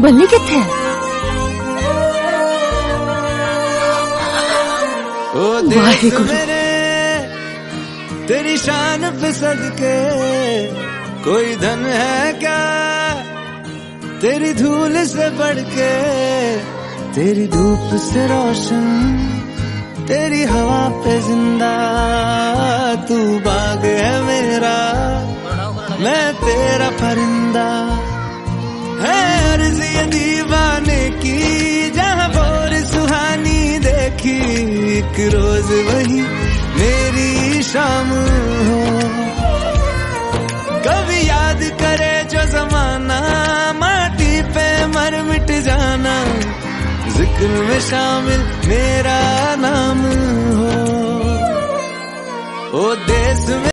बल्ली किथे है? वाहेगुरु। तेरी शान पे सदके कोई धन है क्या तेरी धूल से बढ़ के, तेरी धूप से रोशन, तेरी हवा पे जिंदा। तू बाग है मेरा, मैं तेरा परिंदा। है अर्ज़ ये दीवाने की, जहाँ भोर सुहानी देखी, एक रोज वही मेरी शाम हो। कभी याद करे जो जमाना, माटी पे मर मिट जाना, जिक्र में शामिल मेरा नाम